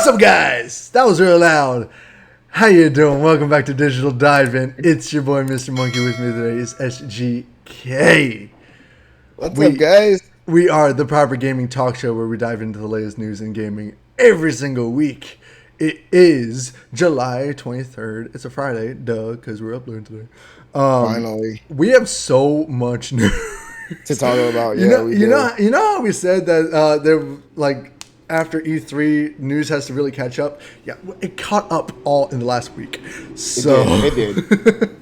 What's up, guys? That was real loud. How you doing? Welcome back to Digital Dive-In. It's your boy, Mr. Monkey. With me today is SGK. What's up, guys? We are the proper gaming talk show where we dive into the latest news in gaming every single week. It is July 23rd. It's a Friday, duh, because we're uploading today. Finally, we have so much news to talk about. You know how we said that they're like after E3 news has to really catch up. Yeah, it caught up all in the last week. So it did.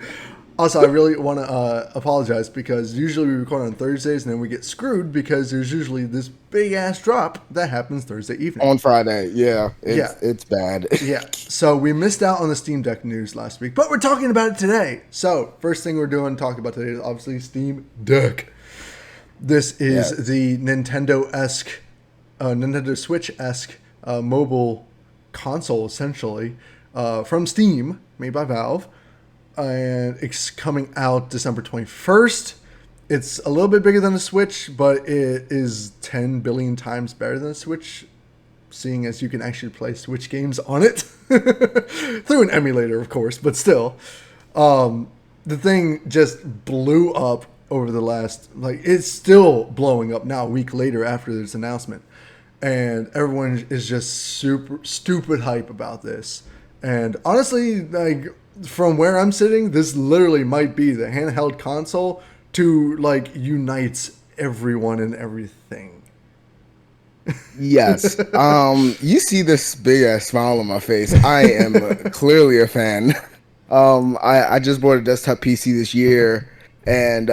Also, I really want to apologize because usually we record on Thursdays and then we get screwed because there's usually this big ass drop that happens Thursday evening. On Friday, it's bad. Yeah, so we missed out on the Steam Deck news last week, but we're talking about it today. So first thing we're doing, talking about today is obviously Steam Deck. This is the Nintendo-esque, Nintendo Switch-esque mobile console, essentially, from Steam, made by Valve. And it's coming out December 21st. It's a little bit bigger than the Switch, but it is 10 billion times better than the Switch, seeing as you can actually play Switch games on it. Through an emulator, of course, but still. The thing just blew up over the last, it's still blowing up now, a week later after this announcement. And everyone is just super stupid hype about this. And honestly, from where I'm sitting, this literally might be the handheld console to unites everyone and everything. Yes. You see this big ass smile on my face. I am clearly a fan. I just bought a desktop PC this year, and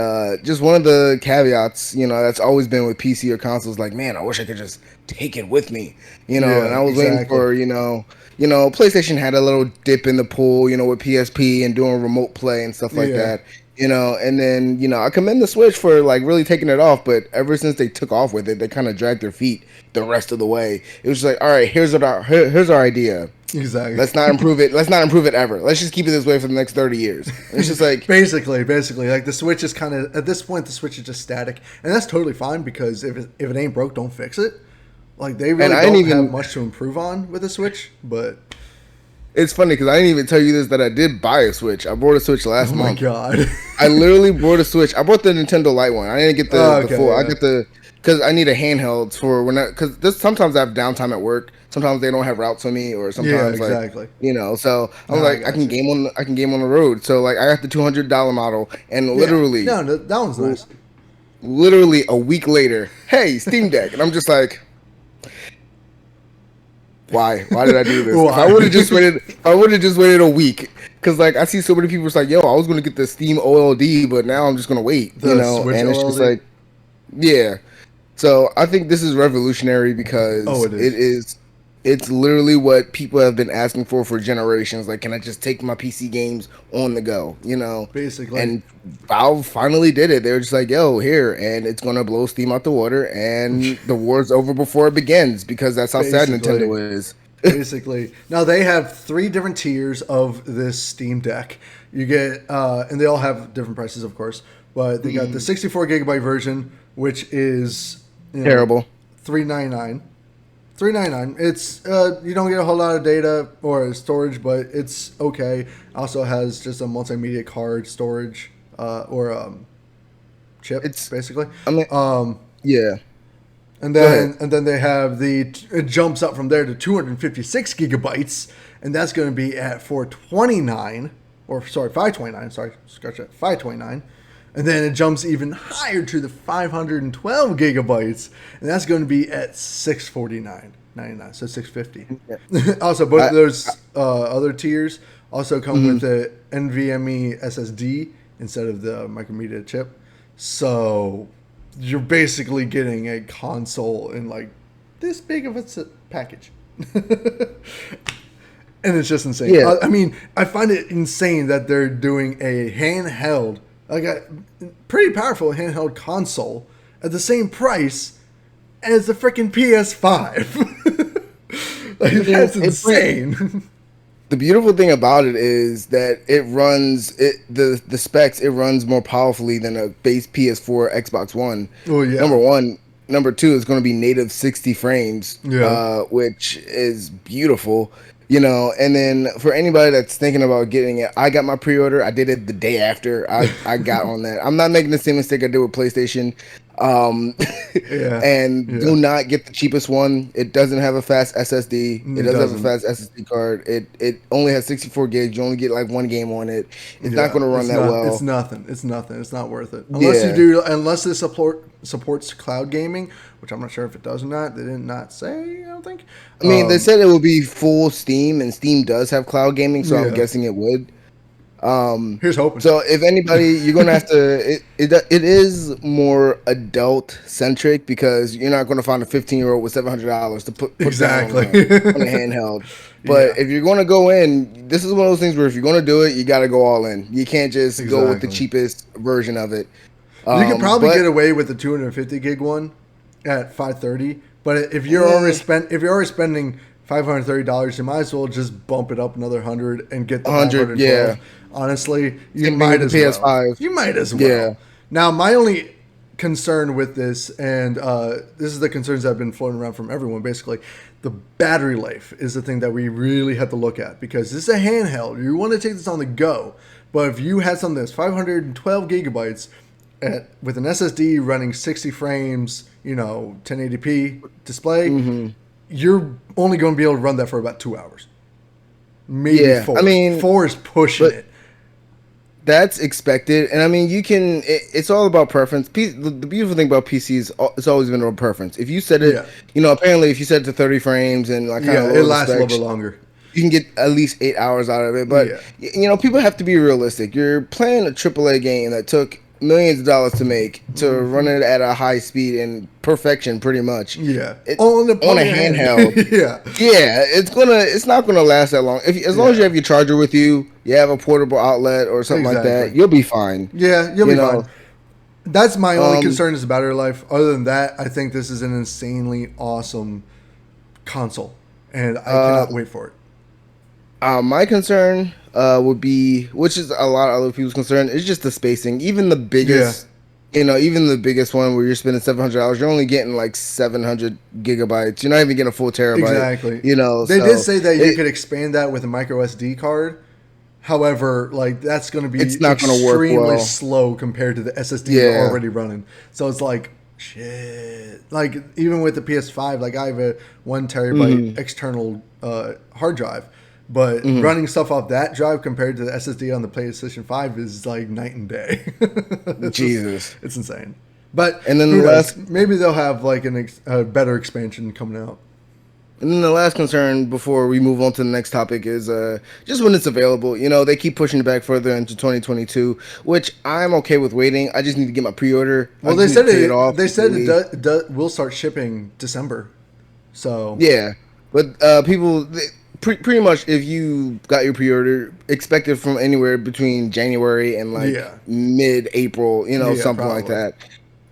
just one of the caveats, that's always been with PC or consoles, man, I wish I could just take it with me, and I was waiting for, PlayStation had a little dip in the pool, with PSP and doing remote play and stuff like that, and then, I commend the Switch for really taking it off, but ever since they took off with it, they kind of dragged their feet the rest of the way. It was all right, here's our idea. Exactly. Let's not improve it. Let's not improve it ever. Let's just keep it this way for the next 30 years. It's just basically, the Switch is kind of, at this point, the Switch is just static, and that's totally fine because if it ain't broke, don't fix it. They really don't have much to improve on with the Switch, but it's funny because I didn't even tell you this, that I did buy a Switch. I bought a Switch last month. Oh my god! I literally bought a Switch. I bought the Nintendo Lite one. I didn't get the full. Yeah. I get because I need a handheld for because sometimes I have downtime at work. Sometimes they don't have routes for me, or sometimes exactly. So I'm I can game on the road. So I got the $200 model, and literally that one's nice. Literally a week later, hey, Steam Deck, and I'm just like, why did I do this? If I would have just waited a week, because I see so many people yo, I was going to get the Steam OLED, but now I'm just going to wait, Switch and OLED? it's just yeah. So I think this is revolutionary because it's literally what people have been asking for generations. Can I just take my PC games on the go, Basically. And Valve finally did it. They were just yo, here, and it's going to blow steam out the water, and the war's over before it begins, because that's how sad Nintendo is. Basically. Now, they have 3 different tiers of this Steam Deck. You get, and they all have different prices, of course, but they got the 64 gigabyte version, which is terrible. $399. It's you don't get a whole lot of data or storage, but it's okay. Also has just a multimedia card storage or chip. It's basically. Yeah. And then they have it jumps up from there to 256 gigabytes, and that's going to be at $529. Sorry, scratch that. $529. And then it jumps even higher to the 512 gigabytes, and that's going to be at $649.99, so $650. Yeah. Also, both of those other tiers also come with the NVMe SSD instead of the micromedia chip. So you're basically getting a console in this big of a package. And it's just insane. Yeah. I mean, I find it insane that they're doing a handheld, a pretty powerful handheld console at the same price as the freaking PS5. That's insane. The beautiful thing about it is that it runs the specs. It runs more powerfully than a base PS4, Xbox One. Oh yeah. Number one, number two is going to be native 60 frames, Yeah. which is beautiful. You know, and then for anybody that's thinking about getting it, I got my pre-order. I did it the day after I got on that. I'm not making the same mistake I did with PlayStation. Um, Yeah. and Yeah. do not get the cheapest one. It doesn't have a fast SSD. It It doesn't have a doesn't. fast SSD card. It only has 64 gigs. You only get like one game on it. It's not Yeah, going to run it's that not. It's well. nothing. It's nothing. It's not worth it unless you Yeah. do. Unless it supports cloud gaming, which I'm not sure if it does or not. They did not say. I don't think. I mean, they said it would be full Steam, and Steam does have cloud gaming, so I'm Yeah. guessing it would. Here's hoping. So if anybody, you're gonna have to. It is more adult centric because you're not gonna find a 15-year-old with $700 to put down Exactly. on a handheld. But Yeah. if you're gonna go in, this is one of those things where if you're gonna do it, you got to go all in. You can't just go with the Exactly. cheapest version of it. You could probably But get away with the 250 gig one at 530. But if you're already spending $530, you might as well just bump it up another 100 and get the 100, 512. yeah. Honestly, you Same thing might with as the well. PS5. You might as well. Yeah. Now, my only concern with this, and this is the concerns that have been floating around from everyone, basically, the battery life is the thing that we really have to look at because this is a handheld. You want to take this on the go, but if you had something that's 512 gigabytes with an SSD running 60 frames, 1080p display, you're only going to be able to run that for about 2 hours. Maybe Yeah, 4. I mean, 4 is pushing but it. that's expected, and I mean, you can. It's all about preference. The beautiful thing about PCs, it's always been about preference. If you set it, Yeah. apparently, if you set it to 30 frames and like kind Yeah, of it lower the lasts a little specs, bit longer. you can get at least 8 hours out of it. But Yeah. people have to be realistic. You're playing a AAA game that took millions of dollars to make to run it at a high speed and perfection, pretty much. Yeah. On a handheld. Yeah. Yeah, it's not gonna last that long. As long as you have your charger with you, you have a portable outlet or something like that, Exactly. you'll be fine. Yeah, you'll be fine. That's my only Um, concern is the battery life. Other than that, I think this is an insanely awesome console, and I cannot wait for it. My concern would be, which is a lot of other people's concern, is just the spacing. Even the biggest, even the biggest one where you're spending $700, you're only getting like 700 gigabytes. You're not even getting a full terabyte. Exactly. They did say that you could expand that with a micro SD card. However, like that's going to be it's not going to work extremely well. slow compared to the SSD you're already running. So it's like shit. Like even with the PS5, like I have a 1 terabyte external hard drive. But running stuff off that drive compared to the SSD on the PlayStation 5 is like night and day. Jesus. It's insane. But and then maybe they'll have like a better expansion coming out. And then the last concern before we move on to the next topic is just when it's available. They keep pushing it back further into 2022, which I'm okay with waiting. I just need to get my pre-order. Well, they said it will start shipping December. So yeah, but people... Pretty much, if you got your pre-order, expect it from anywhere between January and like mid-April, something probably like that.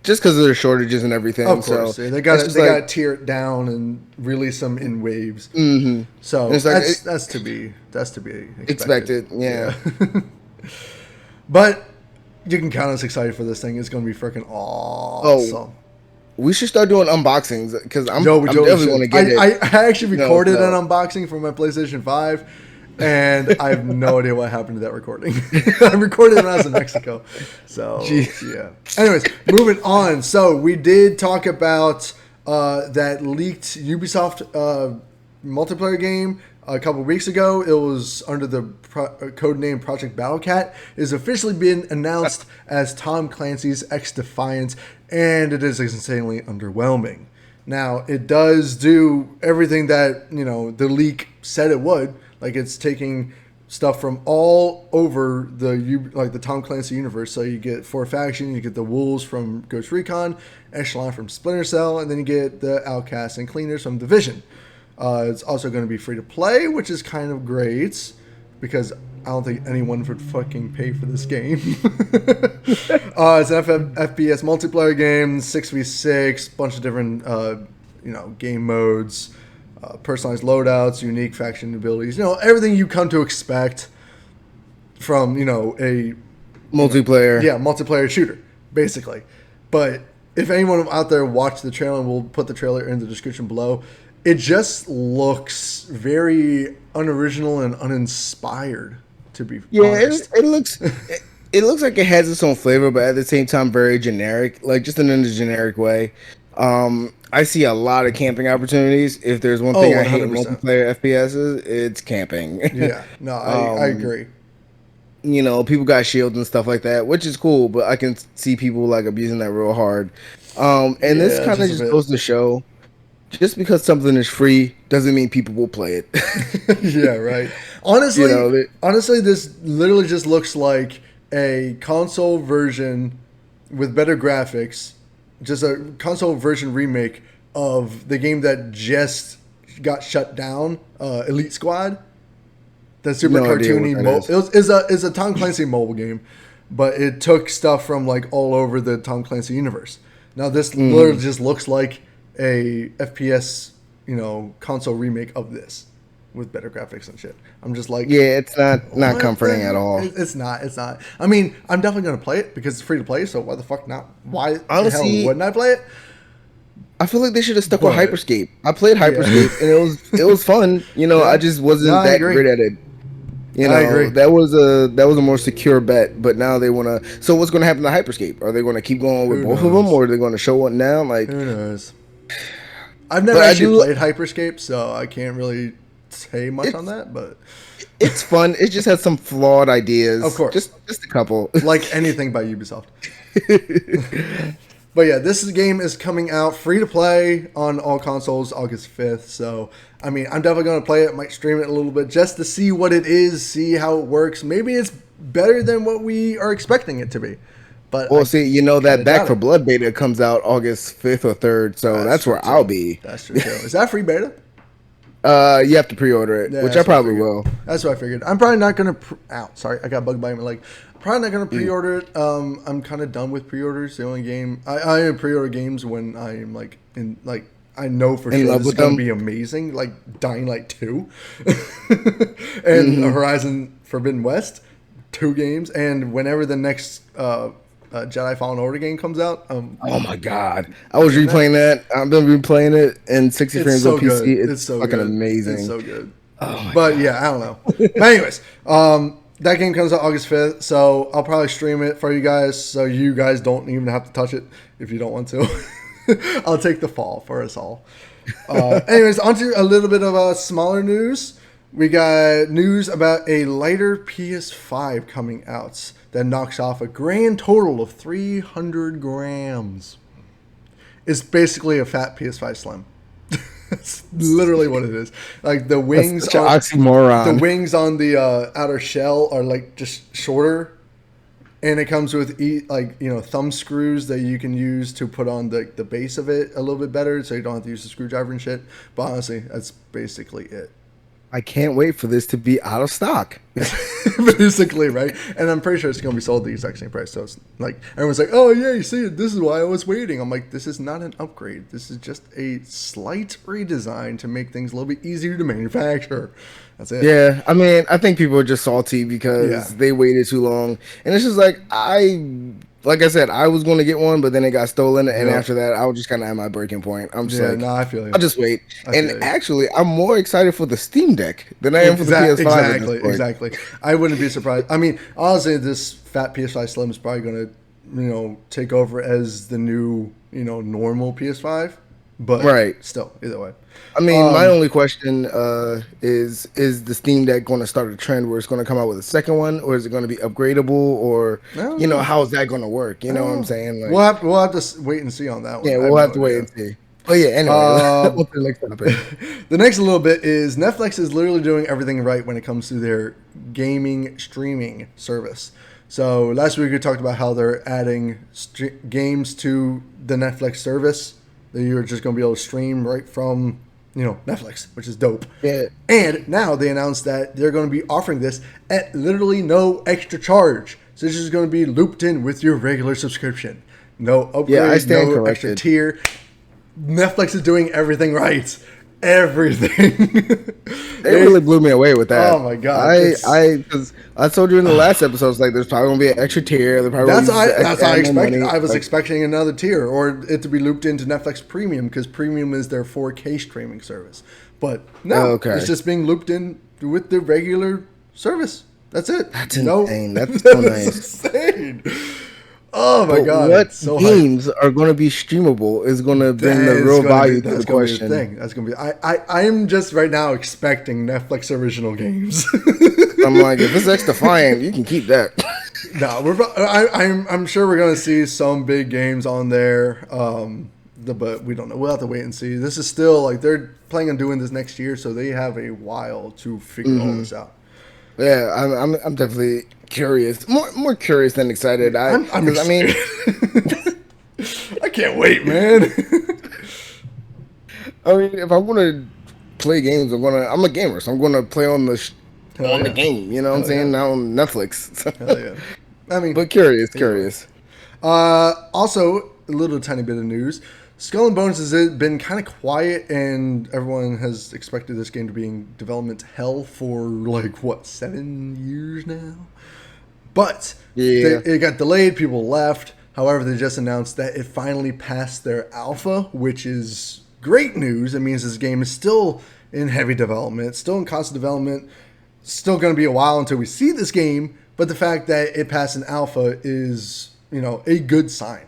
Just because of their shortages and everything. Of course, so they got to tear it down and release them in waves. Mm-hmm. So that's to be expected. Yeah. But you can count us excited for this thing. It's going to be freaking awesome. Oh. We should start doing unboxings because I'm definitely going to get it. I actually recorded an unboxing for my PlayStation 5, and I have no idea what happened to that recording. I recorded it when I was in Mexico. So, yeah. Anyways, moving on. So, we did talk about that leaked Ubisoft multiplayer game a couple weeks ago. It was under the code name Project Battlecat. It has officially been announced as Tom Clancy's Xdefiant, and it is insanely underwhelming. Now, it does do everything that, the leak said it would. Like, it's taking stuff from all over the Tom Clancy universe. So you get 4 Faction, you get the Wolves from Ghost Recon, Echelon from Splinter Cell, and then you get the Outcasts and Cleaners from Division. It's also going to be free to play, which is kind of great because I don't think anyone would fucking pay for this game. It's an FPS multiplayer game, 6v6, bunch of different game modes, personalized loadouts, unique faction abilities, everything you come to expect from a multiplayer. Multiplayer shooter, basically. But if anyone out there watched the trailer, we'll put the trailer in the description below. It just looks very unoriginal and uninspired, to be honest. It looks like it has its own flavor, but at the same time, very generic, like just in a generic way. I see a lot of camping opportunities. If there's one thing I hate in multiplayer FPSs, it's camping. Yeah, no, I agree. You know, people got shields and stuff like that, which is cool, but I can see people like abusing that real hard. And this kind of just goes to show, just because something is free doesn't mean people will play it. Yeah, right. Honestly, this literally just looks like a console version with better graphics, just a console version remake of the game that just got shut down, Elite Squad. The super cartoony is a Tom Clancy mobile game, but it took stuff from like all over the Tom Clancy universe. Now this literally just looks like a FPS, console remake of this with better graphics and shit. I'm just like, yeah, it's not comforting at all. It's not. I mean, I'm definitely gonna play it because it's free to play. So why the fuck not? Why honestly, the hell wouldn't I play it? I feel like they should have stuck with Hyperscape. I played Hyperscape and it was fun. I just wasn't that great at it. I agree. That was a more secure bet, but now they want to. So what's going to happen to Hyperscape? Are they going to keep going with both of them, or are they going to show one now? Like, who knows? I've never actually played Hyperscape, so I can't really say much on that. But it's fun. It just has some flawed ideas, of course, just a couple, like anything by Ubisoft. But yeah, this game is coming out free to play on all consoles August 5th. So, I mean, I'm definitely going to play it. Might stream it a little bit just to see what it is, see how it works. Maybe it's better than what we are expecting it to be. But that Back 4 Blood beta comes out August 5th or 3rd, so that's where I'll be. That's true too. Is that free beta? You have to pre-order it, which I probably will. That's what I figured. I'm probably not going to... sorry, I got bug bite in my leg. Probably not going to pre-order it. I'm kind of done with pre-orders. The only game... I pre-order games when I'm I know for sure this is going to be amazing. Like Dying Light 2. And Horizon Forbidden West. 2 games. And whenever the next Jedi Fallen Order game comes out... oh my god. I was replaying that. I've been replaying it in 60 frames on PC. It's so fucking amazing. It's so good. Yeah, I don't know. But anyways... that game comes out August 5th, so I'll probably stream it for you guys so you guys don't even have to touch it if you don't want to. I'll take the fall for us all. Anyways, on to a little bit of smaller news. We got news about a lighter PS5 coming out that knocks off a grand total of 300 grams. It's basically a fat PS5 Slim. That's literally what it is. Like the wings, oxymoron. The wings on the outer shell are like just shorter, and it comes with thumb screws that you can use to put on the base of it a little bit better, so you don't have to use the screwdriver and shit. But honestly, that's basically it. I can't wait for this to be out of stock. Basically, right? And I'm pretty sure it's going to be sold at the exact same price. So it's like, everyone's like, oh, yeah, you see it. This is why I was waiting. I'm like, this is not an upgrade. This is just a slight redesign to make things a little bit easier to manufacture. That's it. Yeah, I mean, I think people are just salty because they waited too long. And it's just like I said, I was going to get one, but then it got stolen. And after that, I was just kind of at my breaking point. I'm just I feel you. I'll just wait. Actually, I'm more excited for the Steam Deck than I am for the PS5. Exactly. I wouldn't be surprised. I mean, honestly, this fat PS5 Slim is probably going to, take over as the new, normal PS5. But still, either way. I mean, my only question is the Steam Deck going to start a trend where it's going to come out with a second one, or is it going to be upgradable, or how is that going to work? You know what I'm saying? Like, we'll have to wait and see on that one. Yeah, we'll have to wait and see. But yeah, anyway, what's the next topic? The next little bit is Netflix is literally doing everything right when it comes to their gaming streaming service. So last week we talked about how they're adding games to the Netflix service that you're just going to be able to stream right from, Netflix, which is dope. Yeah. And now they announced that they're going to be offering this at literally no extra charge. So this is going to be looped in with your regular subscription. No upgrade, no extra tier. Netflix is doing everything right. everything. They really blew me away with that. Oh my god! Because I told you in the last episode, it's like there's probably gonna be an extra tier. They're probably That's how I expected. money. I was Like, expecting another tier, or it to be looped into Netflix Premium, because Premium is their 4K streaming service. But no, it's just being looped in with the regular service. That's it. That's insane. That's so nice. Insane. Oh my god! What so games are going to be streamable is going to bring the real value to the question. That's going to be. I am just right now expecting Netflix original games. I'm like, if it's Xdefiant, you can keep that. No, I'm sure we're going to see some big games on there. But we don't know. We'll have to wait and see. This is still like they're planning on doing this next year, so they have a while to figure all this out. Yeah, I'm definitely curious. More curious than excited. I mean, I can't wait, man. I mean, if I'm gonna play games, I'm a gamer, so I'm gonna play on the game. You know what I'm saying? Not on Netflix. Hell yeah. I mean, but curious. Also, a little tiny bit of news. Skull and Bones has been kind of quiet, and everyone has expected this game to be in development hell for like 7 years now. But it got delayed. People left. However, they just announced that it finally passed their alpha, which is great news. It means this game is still in heavy development, still in constant development. Still going to be a while until we see this game. But the fact that it passed an alpha is, a good sign.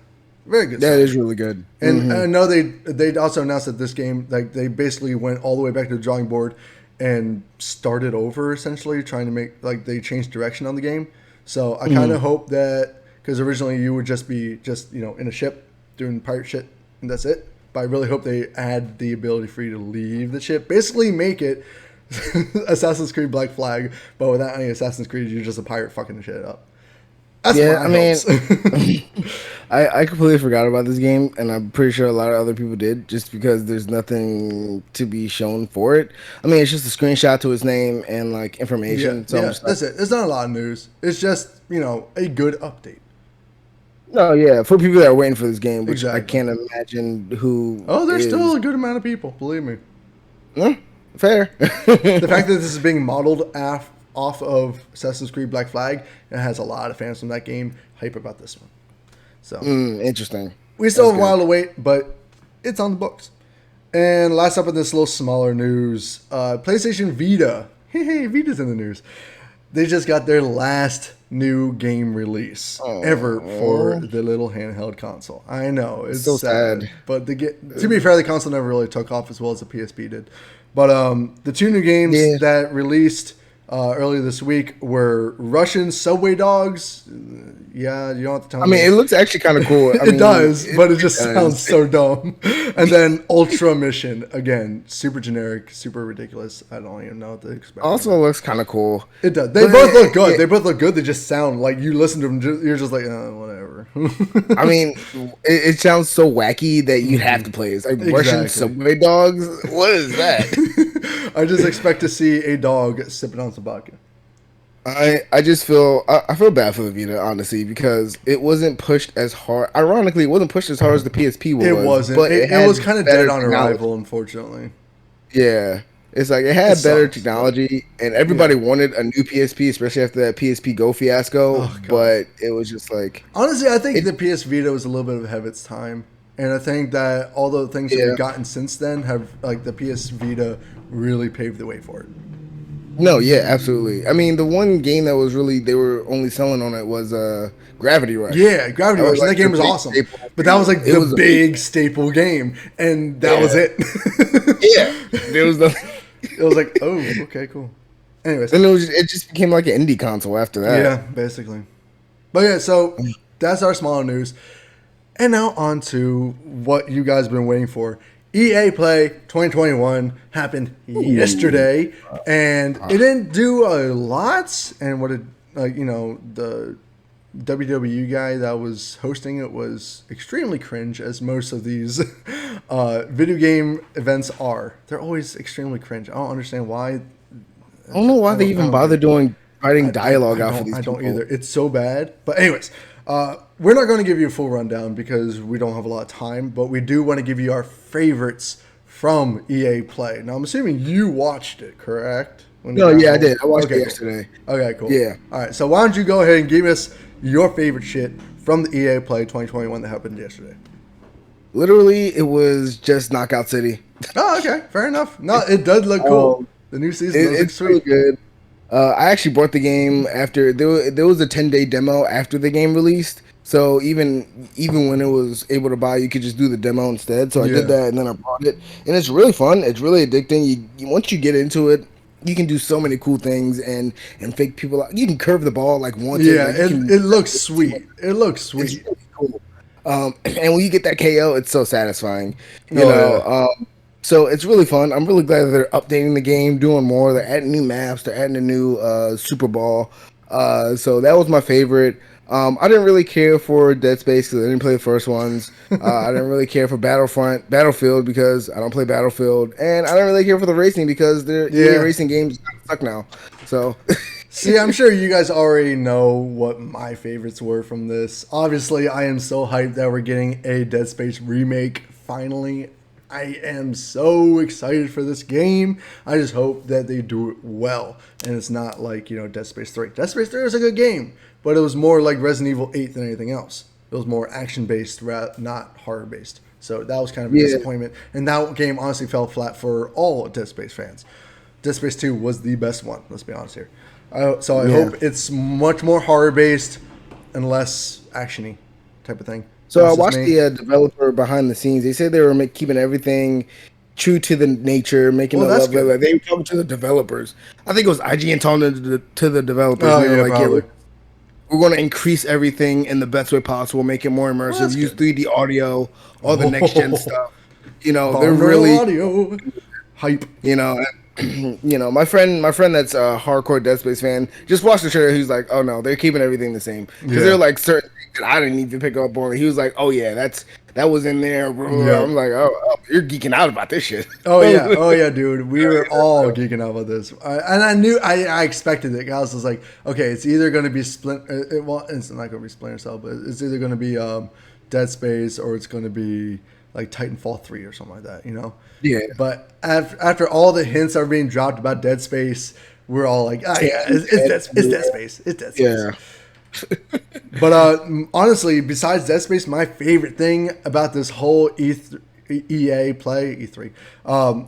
Very good. That is really good. And I know they also announced that this game, like, they basically went all the way back to the drawing board and started over, essentially, trying to make, like, they changed direction on the game. So I kind of hope that, because originally you would just be in a ship doing pirate shit, and that's it. But I really hope they add the ability for you to leave the ship. Basically make it Assassin's Creed Black Flag, but without any Assassin's Creed, you're just a pirate fucking the shit up. That's I completely forgot about this game, and I'm pretty sure a lot of other people did, just because there's nothing to be shown for it. I mean, it's just a screenshot to its name and like information. That's it. It's not a lot of news. It's just a good update. No, yeah, for people that are waiting for this game, which I can't imagine who. Oh, there's still a good amount of people. Believe me. Fair. The fact that this is being modeled off of Assassin's Creed Black Flag, it has a lot of fans from that game hype about this one. So interesting. We still have a while to wait, but it's on the books. And last up in this little smaller news, PlayStation Vita. Hey, Vita's in the news. They just got their last new game release ever for the little handheld console. I know it's so sad, but to be fair, the console never really took off as well as the PSP did. But the two new games that released earlier this week were Russian Subway Dogs. Yeah, you don't have to tell me. I mean, it looks actually kind of cool. It does, but it just sounds so dumb. And then Ultra Mission, again, super generic, super ridiculous. I don't even know what to expect. Also looks kind of cool. It does. They both look good. They both look good. They just sound like you listen to them, you're just like, whatever. I mean, it sounds so wacky that you have to play. It's like Russian Subway Dogs. What is that? I just expect to see a dog sipping on some vodka. I just feel I feel bad for the Vita, honestly, because it wasn't pushed as hard. Ironically, it wasn't pushed as hard as the PSP was. It wasn't. But it was kind of dead on arrival, unfortunately. Yeah. It's like it had better technology, and everybody wanted a new PSP, especially after that PSP Go fiasco. But it was just like, honestly, I think the PS Vita was a little bit ahead of its time, and I think that all the things that we've gotten since then have, like, the PS Vita really paved the way for it. No, yeah, absolutely. I mean, the one game that was really they were only selling on it was Gravity Rush. Yeah, Gravity Rush. That game was awesome. But that was like the big staple game, and that was it. There was nothing. It was like, oh, okay, cool. Anyways, then it just became like an indie console after that. Yeah, basically. But yeah, so that's our smaller news. And now on to what you guys have been waiting for. EA Play 2021 happened yesterday, and it didn't do a lot. And what the WWE guy that was hosting it was extremely cringe, as most of these video game events are. They're always extremely cringe. I don't understand why. I don't know why they even bother writing dialogue out for these people. I don't either. It's so bad. But anyways, we're not going to give you a full rundown because we don't have a lot of time, but we do want to give you our favorites from EA Play. Now I'm assuming you watched it, correct? When you No, got yeah, I home? did. I watched Okay, it cool. yesterday. Okay, cool. Yeah. All right, so why don't you go ahead and give us your favorite shit from the EA Play 2021 that happened yesterday? Literally, it was just Knockout City. Oh, okay, fair enough. No, it does look cool. Um, The new season does look it's really sweet. good. I actually bought the game after there was a 10-day demo after the game released. So even when it was able to buy, you could just do the demo instead. So I did Yeah. that and then I bought it, and it's really fun. It's really addicting. Once you get into it, you can do so many cool things and fake people out. You can curve the ball like wanted. Yeah, Like you can. it looks sweet. It looks It's sweet. really cool. And when you get that KO, it's so satisfying. You Oh know. yeah. So it's really fun. I'm really glad that they're updating the game, doing more. They're adding new maps. They're adding a new Super Ball. So that was my favorite. I didn't really care for Dead Space because I didn't play the first ones. I didn't really care for Battlefield because I don't play Battlefield, and I don't really care for the racing because the EA Yeah. racing games suck now. So See, I'm sure you guys already know what my favorites were from this. Obviously, I am so hyped that we're getting a Dead Space remake finally. I am so excited for this game. I just hope that they do it well and it's not like, Dead Space 3. Dead Space 3 was a good game, but it was more like Resident Evil 8 than anything else. It was more action-based, not horror-based. So that was kind of a yeah, disappointment. And that game honestly fell flat for all Dead Space fans. Dead Space 2 was the best one, let's be honest here. So I yeah. hope it's much more horror-based and less action-y type of thing. So I That's just watched me. the developer behind the scenes. They said they were keeping everything true to the nature, making Well, it that's lovely. good. Like they were talking to the developers. I think it was IGN talking to the developers, Oh, and they were yeah, like, "Yeah, probably. we're going to increase everything in the best way possible, make it more Well, immersive, that's use good. 3D audio, all the next gen Oh, stuff." You know, they're binaural really, audio. Hype. you know, my friend that's a hardcore Dead Space fan just watched the trailer. He's like, "Oh no, they're keeping everything the same." Because Yeah. they're like certain things that I didn't even pick up on. He was like, "Oh yeah, that was in there." Blah, blah, blah. Yep. I'm like, oh, you're geeking out about this shit." Oh yeah, dude. We were all geeking out about this, and I knew I expected it. I was just like, okay, it's either going to be well, it's not going to be Splinter Cell, but it's either going to be Dead Space or it's going to be like Titanfall 3 or something like that. Yeah, But after all the hints are being dropped about Dead Space, we're all like, ah, yeah, it's Dead Space, it's Dead Space. yeah. But honestly, besides Dead Space, my favorite thing about this whole EA Play E3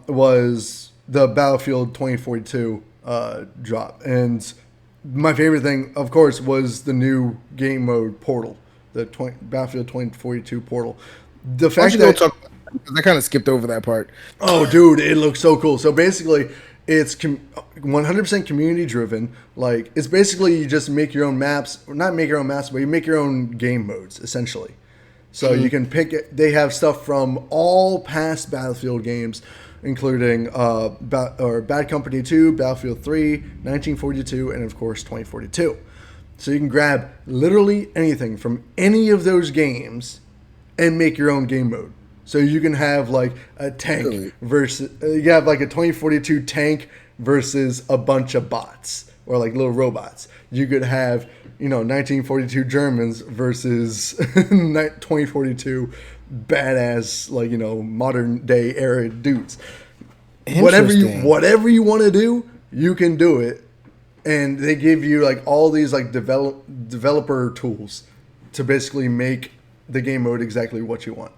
was the Battlefield 2042 drop, and my favorite thing, of course, was the new game mode Portal, the Battlefield 2042 Portal. The Why don't fact you go that talk? I kind of skipped over that part. Oh, dude, it looks so cool. So basically, it's 100% community driven. Like, it's basically you just make your own maps, or not make your own maps, but you make your own game modes, essentially. So you can pick it. They have stuff from all past Battlefield games, including Bad Company 2, Battlefield 3, 1942, and of course 2042. So you can grab literally anything from any of those games and make your own game mode. So you can have like a tank Really? versus you have like a 2042 tank versus a bunch of bots or like little robots. You could have 1942 Germans versus 2042 badass modern day era dudes. Interesting. Whatever you want to do, you can do it, and they give you like all these like developer tools to basically make the game mode exactly what you want.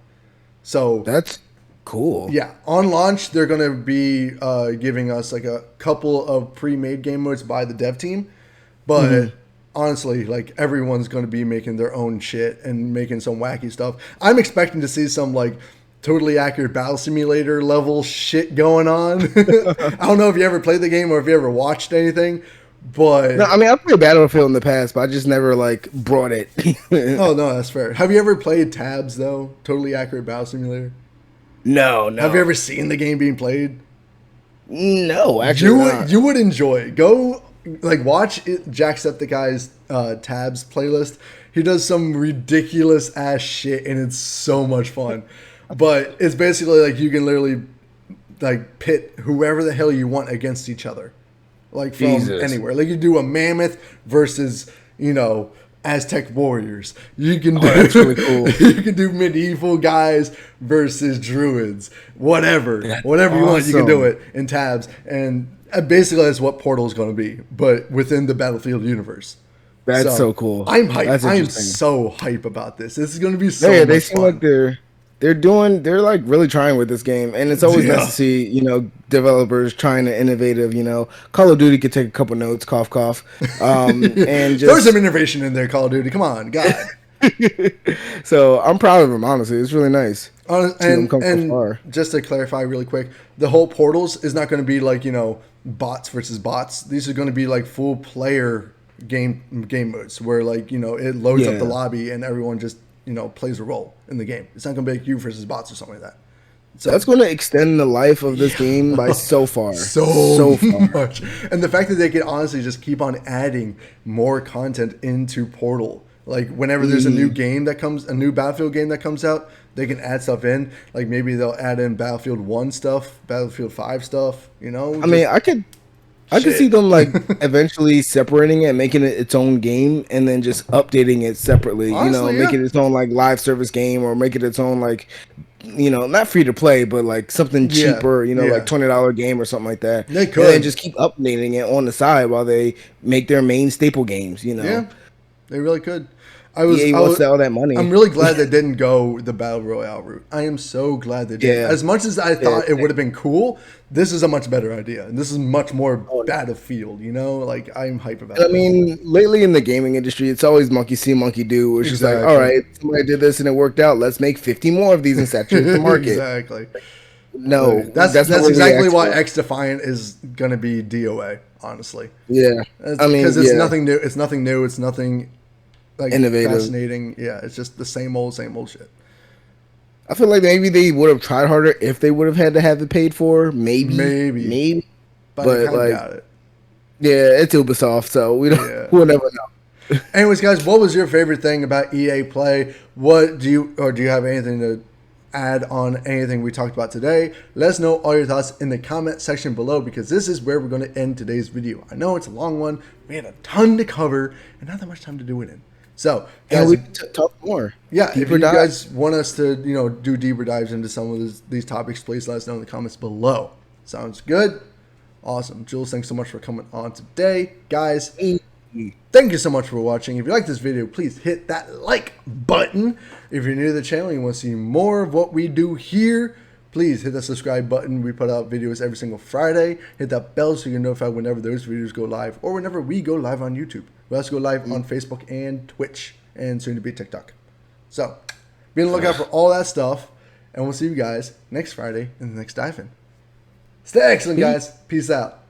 So That's cool. yeah, on launch they're gonna be giving us like a couple of pre-made game modes by the dev team, but honestly, like everyone's gonna be making their own shit and making some wacky stuff. I'm expecting to see some like totally accurate battle simulator level shit going on. I don't know if you ever played the game or if you ever watched anything, but No, I mean I played Battlefield in the past, but I just never like brought it. oh no, that's fair. Have you ever played Tabs though? Totally accurate battle simulator. No, Have you ever seen the game being played? No, actually You not. you would enjoy it. Go like watch Jacksepticeye's Tabs playlist. He does some ridiculous ass shit and it's so much fun. But it's basically like you can literally like pit whoever the hell you want against each other. Like from Jesus. anywhere. Like you do a mammoth versus, Aztec warriors. You can do that's really cool. you can do medieval guys versus druids. Whatever you want, you can do it in tabs. And basically, that's what Portal is going to be, but within the Battlefield universe. That's so cool. I'm hyped. I am so hype about this. This is going to be so they much seem fun. like they're like really trying with this game, and it's always nice to see, you know, developers trying to innovative. You know, Call of Duty could take a couple notes, cough cough, and just there's some innovation in there. Call of Duty, come on, God. So I'm proud of them. Honestly, it's really nice. And just to clarify really quick, the whole Portals is not going to be like, you know, bots versus bots. These are going to be like full player game modes where, like, you know, it loads up the lobby and everyone just, you know, plays a role in the game. It's not going to be like you versus bots or something like that. So that's going to extend the life of this game by so far. So far. Much. And the fact that they can honestly just keep on adding more content into Portal. Like, whenever there's a new game that comes, a new Battlefield game that comes out, they can add stuff in. Like, maybe they'll add in Battlefield 1 stuff, Battlefield 5 stuff, you know? I mean, I could see them, like, eventually separating it and making it its own game and then just updating it separately. Honestly, you know, make it its own, like, live service game, or make it its own, like, you know, not free to play, but like something cheaper, you know, like $20 game or something like that. They could. And then just keep updating it on the side while they make their main staple games, you know? Yeah, they really could. EA wants all that money. I'm really glad they didn't go the Battle Royale route. I am so glad they did. As much as I thought it would have been cool, this is a much better idea. And this is much more Battlefield, you know? Like, I'm hype about it. I mean, lately in the gaming industry, it's always monkey see, monkey do. It's just like, all right, somebody did this and it worked out. Let's make 50 more of these and saturate the market. Exactly. No. That's exactly why Xdefiant is going to be DOA, honestly. Yeah. Because it's nothing new. It's nothing new. It's nothing... like innovative, fascinating. Yeah, it's just the same old shit. I feel like maybe they would have tried harder if they would have had to have it paid for. Maybe. But I like, got it. Yeah, it's Ubisoft, so we'll never know. Anyways, guys, what was your favorite thing about EA Play? What do you have anything to add on anything we talked about today? Let us know all your thoughts in the comment section below, because this is where we're going to end today's video. I know it's a long one. We had a ton to cover and not that much time to do it in. So, guys, we talk more. Yeah, if you guys want us to, you know, do deeper dives into some of these topics, please let us know in the comments below. Sounds good? Awesome. Jules, thanks so much for coming on today. Guys, thank you so much for watching. If you like this video, please hit that like button. If you're new to the channel and you want to see more of what we do here, please hit that subscribe button. We put out videos every single Friday. Hit that bell so you're notified whenever those videos go live or whenever we go live on YouTube. We also go live on Facebook and Twitch and soon to be TikTok. So be on the lookout for all that stuff, and we'll see you guys next Friday in the next dive-in. Stay excellent, guys. Peace out.